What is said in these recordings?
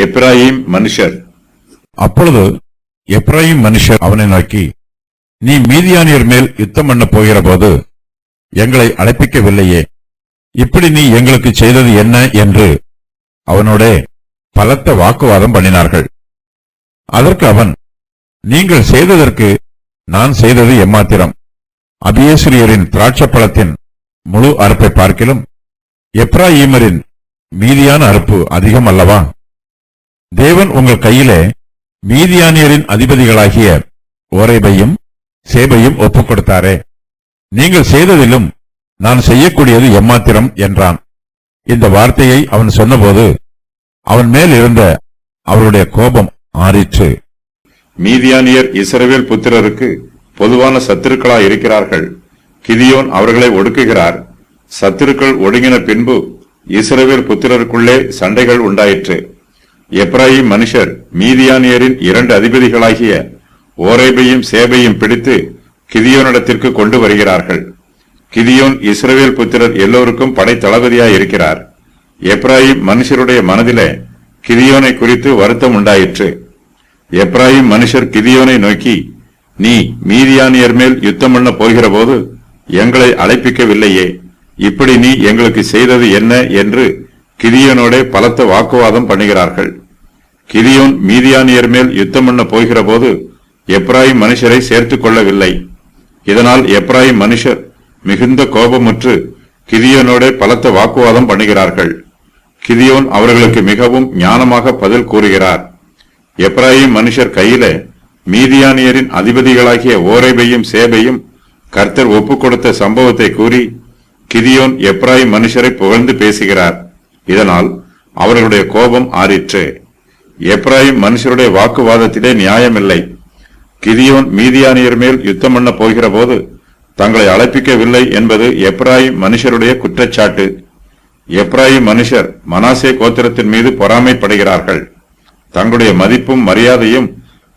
எப்பிராயீம் மனுஷர். அப்பொழுது எப்பிராயீம் மனுஷர் அவனை நோக்கி, நீ மீதியானியர் மேல் யுத்தம் பண்ண போகிற போது எங்களை அழைப்பிக்கவில்லையே, இப்படி நீ எங்களுக்கு செய்தது என்ன என்று அவனோட பலத்த வாக்குவாதம் பண்ணினார்கள். அதற்கு அவன், நீங்கள் செய்ததற்கு நான் செய்தது எம்மாத்திரம்? அபியேஸ்ரியரின் திராட்சப்பழத்தின் முழு அறுப்பை பார்க்கிலும் எப்பிராயீமரின் மீதியான அறுப்பு அதிகம் அல்லவா? தேவன் உங்கள் கையிலே மீதியானியரின் அதிபதிகளாகிய ஓரேபையும் சேபையும் ஒப்புக் கொடுத்தாரே, நீங்கள் செய்ததிலும் நான் செய்யக்கூடியது எம்மாத்திரம் என்றான். இந்த வார்த்தையை அவன் சொன்னபோது அவன் மேல் இருந்த அவருடைய கோபம் ஆறிற்று. மீதியானியர் இஸ்ரவேல் புத்திரருக்கு பொதுவான சத்துருக்களாய் இருக்கிறார்கள். கிதியோன் அவர்களை ஒடுக்குகிறார். சத்துருக்கள் ஒடுங்கின பின்பு இஸ்ரவேல் புத்திரருக்குள்ளே சண்டைகள் உண்டாயிற்று. எப்பிராயீம் மனுஷர் மீதியானியரின் 2 அதிபதிகளாகிய ஓரேபையும் சேபையும் பிடித்து கிதியோனிடத்திற்கு கொண்டு வருகிறார்கள். கிதியோன் இஸ்ரவேல் புத்திரர் எல்லோருக்கும் படை தளபதியாய் இருக்கிறார். எப்பிராயீம் மனுஷருடைய மனதிலே கிதியோனை குறித்து வருத்தம் உண்டாயிற்று. எப்பிராயீம் மனுஷர் கிதியோனை நோக்கி, நீ மீதியானியர் மேல் யுத்தம் பண்ண போகிற போது எங்களை அழைப்பிக்கவில்லையே, இப்படி நீ எங்களுக்கு செய்தது என்ன என்று கிதியோனோட பலத்த வாக்குவாதம் பண்ணுகிறார்கள். கிதியோன் மீதியானியர் மேல் யுத்தம் பண்ண போகிற போது எப்பிராயீம் மனுஷரை சேர்த்துக் கொள்ளவில்லை. இதனால் எப்பிராயீம் மனுஷர் மிகுந்த கோபமுற்று கிதியோனோட பலத்த வாக்குவாதம் பண்ணுகிறார்கள். கிதியோன் அவர்களுக்கு மிகவும் ஞானமாக பதில் கூறுகிறார். எப்பிராயீம் மனுஷர் கையில மீதியானியரின் அதிபதிகளாகிய ஓரேபையும் சேபையும் கர்த்தர் ஒப்புக் கொடுத்த சம்பவத்தை கூறி கிதியோன் எப்பிராயீம் மனுஷரை புகழ்ந்து பேசுகிறார். இதனால் அவர்களுடைய கோபம் ஆறிற்று. எப்பிராயீம் மனுஷருடைய வாக்குவாதத்திலே நியாயமில்லை. கிதியோன் மீதியானியர் மேல் யுத்தம் பண்ண போகிற போது தங்களை அழைப்பிக்கவில்லை என்பது எப்பிராயீம் மனுஷருடைய குற்றச்சாட்டு. எப்பிராயீம் மனுஷர் மனாசே கோத்திரத்தின் மீது பொறாமைப்படுகிறார்கள். தங்களுடைய மதிப்பும் மரியாதையும்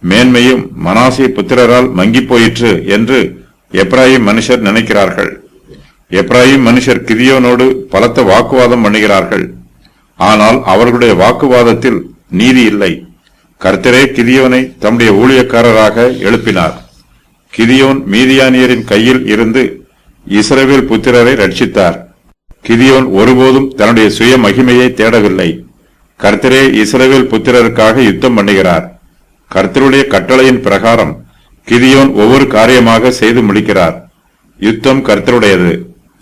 மேன்மையும் மனாசே புத்திரரால் மங்கி போயிற்று என்று எப்பிராயீம் மனுஷர் நினைக்கிறார்கள். எப்பிராயீம் மனுஷர் கிதியோனோடு பலத்த வாக்குவாதம் பண்ணுகிறார்கள். ஆனால் அவர்களுடைய வாக்குவாதத்தில் நீதி இல்லை. கர்த்தரே கிதியோனை தம்முடைய ஊழியக்காரராக எழுப்பினார். கிதியோன் மீதியானியரின் கையில் இருந்து இஸ்ரவேல் புத்திரரை ரட்சித்தார். கிதியோன் ஒருபோதும் தன்னுடைய சுய மகிமையை தேடவில்லை. கர்த்தரே இஸ்ரவேல் புத்திரருக்காக யுத்தம் பண்ணுகிறார். கர்த்தருடைய கட்டளையின் பிரகாரம் கிதியோன் ஒவ்வொரு காரியமாக செய்து முடிக்கிறார். யுத்தம் கர்த்தருடையது.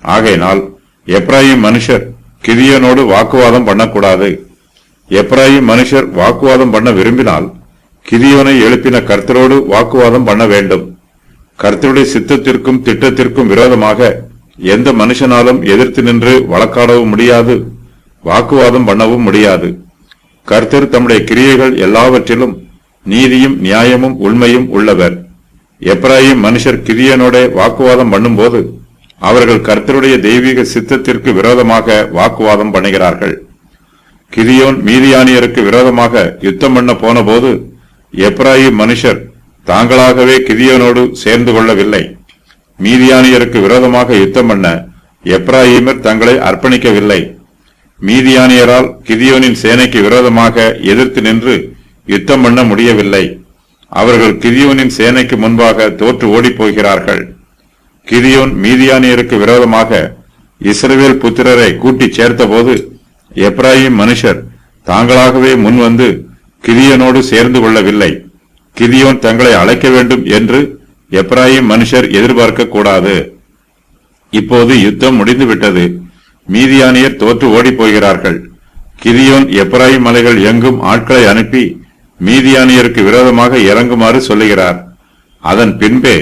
ஆகையினால் எப்பிராயீம் மனுஷர் கிதியோனோடு வாக்குவாதம் பண்ணக்கூடாது. எப்பிராயீம் மனுஷர் வாக்குவாதம் பண்ண விரும்பினால் கிதியோனை எழுப்பின கர்த்தரோடு வாக்குவாதம் பண்ண வேண்டும். கர்த்தருடைய சித்தத்திற்கும் திட்டத்திற்கும் விரோதமாக எந்த மனுஷனாலும் எதிர்த்து நின்று வழக்காடவும் முடியாது, வாக்குவாதம் பண்ணவும் முடியாது. கர்த்தர் தம்முடைய கிரியைகள் எல்லாவற்றிலும் நீதியும் நியாயமும் உண்மையும் உள்ளவர். எப்பிராயீம் மனுஷர் கிதியோனோட வாக்குவாதம் பண்ணும்போது அவர்கள் கர்த்தருடைய தெய்வீக சித்தத்திற்கு விரோதமாக வாக்குவாதம் பண்ணுகிறார்கள். கிதியோன் மீதியானியருக்கு விரோதமாக யுத்தம் பண்ண போன போது எப்பிராயீம் மனுஷர் தாங்களாகவே கிதியோனோடு சேர்ந்து கொள்ளவில்லை. மீதியானியருக்கு விரோதமாக யுத்தம் பண்ண எப்பிராயீமர் தங்களை அர்ப்பணிக்கவில்லை. மீதியானியரால் கிதியோனின் சேனைக்கு விரோதமாக எதிர்த்து நின்று யுத்தம் பண்ண முடியவில்லை. அவர்கள் கிதியோனின் சேனைக்கு முன்பாக தோற்று ஓடிப் போகிறார்கள். கிதியோன் மீதியானியருக்கு விரோதமாக இஸ்ரவேல் புத்திரரை கூட்டிச் சேர்த்தபோது எப்பிராயீம் மனுஷர் தாங்களாகவே முன்வந்து கிதியோனோடு சேர்ந்து கொள்ளவில்லை. கிதியோன் தங்களை அழைக்க வேண்டும் என்று எப்பிராயீம் மனுஷர் எதிர்பார்க்க கூடாது. இப்போது யுத்தம் முடிந்துவிட்டது. மீதியானியர் தோற்று ஓடிப் போகிறார்கள். கிதியோன் எப்பிராயீம் மலைகள் எங்கும் ஆட்களை அனுப்பி மீதியானியருக்கு விரோதமாக இறங்குமாறு சொல்லுகிறார். அதன் பின்பே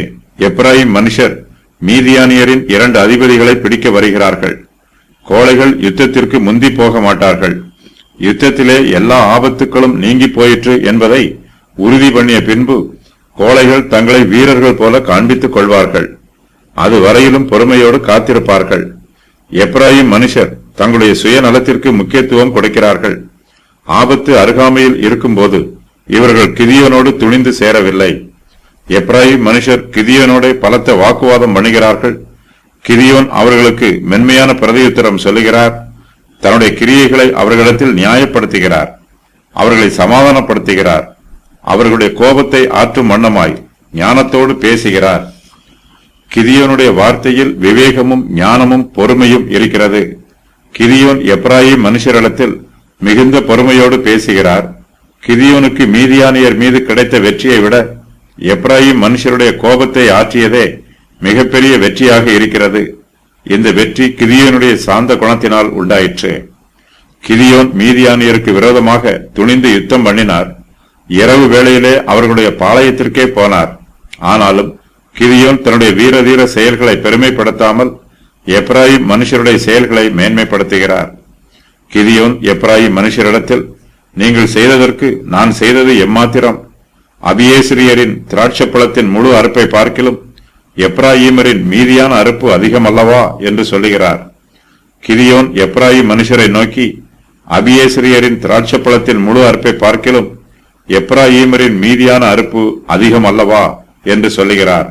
எப்பிராயீம் மனுஷர் மீதியானியரின் 2 அதிபதிகளை பிடிக்க வருகிறார்கள். கோழைகள் யுத்தத்திற்கு முந்தி போக மாட்டார்கள். யுத்தத்திலே எல்லா ஆபத்துக்களும் நீங்கி போயிற்று என்பதை உறுதி பண்ணிய பின்பு கோழைகள் தங்களை வீரர்கள் போல காண்பித்துக் கொள்வார்கள். அது வரையிலும் பொறுமையோடு காத்திருப்பார்கள். எப்பிராயீம் மனுஷர் தங்களுடைய சுயநலத்திற்கு முக்கியத்துவம் கொடுக்கிறார்கள். ஆபத்து அருகாமையில் இருக்கும்போது இவர்கள் கிதியோனோடு துணிந்து சேரவில்லை. எப்பிராயீம் மனுஷர் கிதியோனோட பலத்த வாக்குவாதம் பண்ணுகிறார்கள். கிதியோன் அவர்களுக்கு மென்மையான பிரதியுத்தரம் சொல்லுகிறார். தன்னுடைய கிரியைகளை அவர்களிடத்தில் நியாயப்படுத்துகிறார். அவர்களை சமாதானப்படுத்துகிறார். அவர்களுடைய கோபத்தை ஆற்றும் வண்ணமாய் ஞானத்தோடு பேசுகிறார். கிதியோனுடைய வார்த்தையில் விவேகமும் ஞானமும் பொறுமையும் இருக்கிறது. கிதியோன் எப்ராயிம் மனுஷரிடத்தில் மிகுந்த பொறுமையோடு பேசுகிறார். கிதியோனுக்கு மீதியானியர் மீது கிடைத்த வெற்றியை விட எப்ராயிம் மனுஷருடைய கோபத்தை ஆற்றியதே மிகப்பெரிய வெற்றியாக இருக்கிறது. இந்த வெற்றி கிதியோனுடைய சாந்த குணத்தினால் உண்டாயிற்று. கிதியோன் மீதியானியருக்கு விரோதமாக துணிந்து யுத்தம் பண்ணினார். இரவு வேளையிலே அவர்களுடைய பாளையத்திற்கே போனார். ஆனாலும் கிதியோன் தன்னுடைய வீரதீர செயல்களை பெருமைப்படுத்தாமல் எப்ராயிம் மனுஷருடைய செயல்களை மேன்மைப்படுத்துகிறார். கிதியோன் எப்ராயிம் மனுஷரிடத்தில், நீங்கள் செய்ததற்கு நான் செய்தது எம்மாத்திரம்? அபியேசிரியரின் திராட்சப்பழத்தின் முழு அறுப்பை பார்க்கிலும் எப்ராயிமரின் மீதியான அறுப்பு அதிகம் அல்லவா என்று சொல்லுகிறார். கிதியோன் எப்ராயிம் மனுஷரை நோக்கி, அபியேசிரியரின் திராட்சப்பழத்தின் முழு அறுப்பை பார்க்கிலும் எப்ராயிமரின் மீதியான அறுப்பு அதிகம் அல்லவா என்று சொல்லுகிறார்.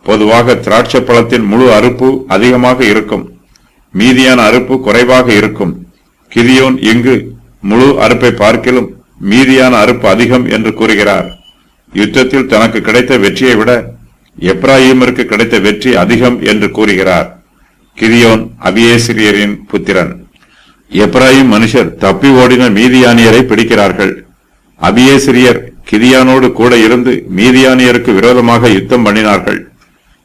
பொதுவாக திராட்சப்பழத்தின் முழு அறுப்பு அதிகமாக இருக்கும், மீதியான அறுப்பு குறைவாக இருக்கும். கிதியோன் இங்கு முழு அறுப்பை பார்க்கிலும் மீதியான அறுப்பு அதிகம் என்று கூறுகிறார். யுத்தத்தில் தனக்கு கிடைத்த வெற்றியை விட எப்ராயிமருக்கு கிடைத்த வெற்றி அதிகம் என்று கூறுகிறார். கிதியோன் அபியேசிரியரின் புத்திரன். எப்ராயிம் மனுஷர் தப்பி ஓடின மீதியானியரை பிடிக்கிறார்கள். அபியேசிரியர் கிதியானோடு கூட இருந்து மீதியானியருக்கு விரோதமாக யுத்தம் பண்ணினார்கள்.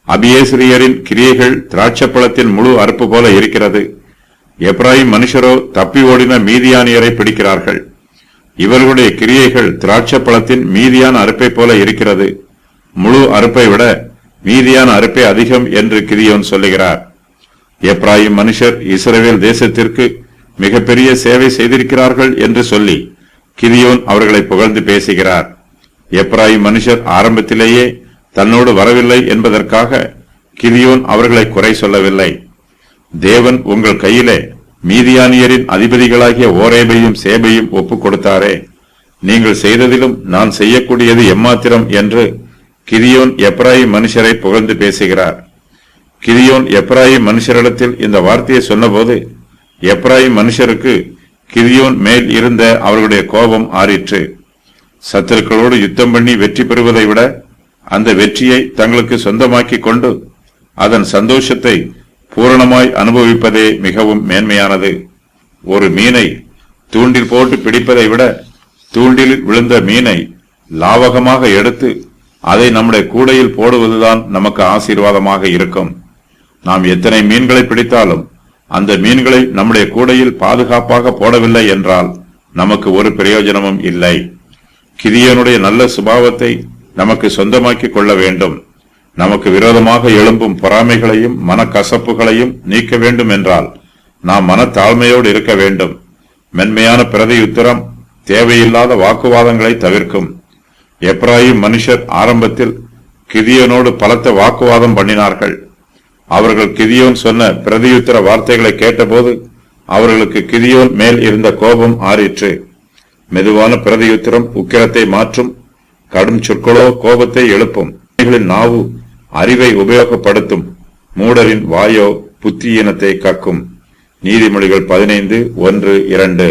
அபியேசிரியரின் கிரியைகள் திராட்சப்பழத்தின் முழு அறுப்பு போல இருக்கிறது. எப்ராயிம் மனுஷரோ தப்பி ஓடின மீதியானியரை பிடிக்கிறார்கள். இவர்களுடைய கிரியைகள் திராட்சப்பழத்தின் மீதியான அறுப்பை போல இருக்கிறது. முழு அறுப்பை விட மீதியான அறுப்பை அதிகம் என்று கிதியோன் சொல்லுகிறார். எப்ராயிம் மனுஷர் இஸ்ரவேல் தேசத்திற்கு மிகப்பெரிய சேவை செய்திருக்கிறார்கள் என்று சொல்லி கிதியோன் அவர்களை புகழ்ந்து பேசுகிறார். எப்ராயிம் மனுஷர் ஆரம்பத்திலேயே தன்னோடு வரவில்லை என்பதற்காக கிதியோன் அவர்களை குறை சொல்லவில்லை. தேவன் உங்கள் கையிலே மீதியானியரின் அதிபதிகளாகிய ஓரேபையும் சேபையும் ஒப்புக் கொடுத்தாரே, நீங்கள் செய்ததிலும் நான் செய்யக்கூடியது எம்மாத்திரம் என்று கிதியோன் எப்ராயிம் மனுஷரை புகழ்ந்து பேசுகிறார். கிதியோன் எப்ராயிம் மனுஷரிடத்தில் இந்த வார்த்தையை சொன்னபோது எப்ராயிம் மனுஷருக்கு கிதியோன் மேல் இருந்த அவர்களுடைய கோபம் ஆறிற்று. சத்துருக்களோடு யுத்தம் பண்ணி வெற்றி பெறுவதை விட அந்த வெற்றியை தங்களுக்கு சொந்தமாக்கி கொண்டு அதன் சந்தோஷத்தை பூரணமாய் அனுபவிப்பதே மிகவும் மேன்மையானது. ஒரு மீனை தூண்டில் போட்டு பிடிப்பதை விட தூண்டிலில் விழுந்த மீனை லாவகமாக எடுத்து அதை நம்முடைய கூடையில் போடுவதுதான் நமக்கு ஆசீர்வாதமாக இருக்கும். நாம் எத்தனை மீன்களை பிடித்தாலும் அந்த மீன்களை நம்முடைய கூடையில் பாதுகாப்பாக போடவில்லை என்றால் நமக்கு ஒரு பிரயோஜனமும் இல்லை. கிதியோனுடைய நல்ல சுபாவத்தை நமக்கு சொந்தமாக்கி கொள்ள வேண்டும். நமக்கு விரோதமாக எழும்பும் பொறாமைகளையும் மனக்கசப்புகளையும் நீக்க வேண்டும் என்றால் நாம் மனத்தாழ்மையோடு இருக்க வேண்டும். மென்மையான பிரதியுத்தரம் தேவையில்லாத வாக்குவாதங்களை தவிர்க்கும். எப்ராயிம் மனுஷர் ஆரம்பத்தில் கிதியோனோடு பலத்த வாக்குவாதம் பண்ணினார்கள். அவர்கள் கிதியோன் சொன்ன பிரதியுத்தர வார்த்தைகளை கேட்டபோது அவர்களுக்கு கிதியோன் மேல் இருந்த கோபம் ஆறிற்று. மெதுவான பிரதியுத்தரம் உக்கிரத்தை மாற்றும், கடும் சொற்களோ கோபத்தை எழுப்பும். நாவு அறிவை உபயோகப்படுத்தும், மூடரின் வாயோ புத்தியீனத்தை கக்கும். நீதிமொழிகள் 15:1-2.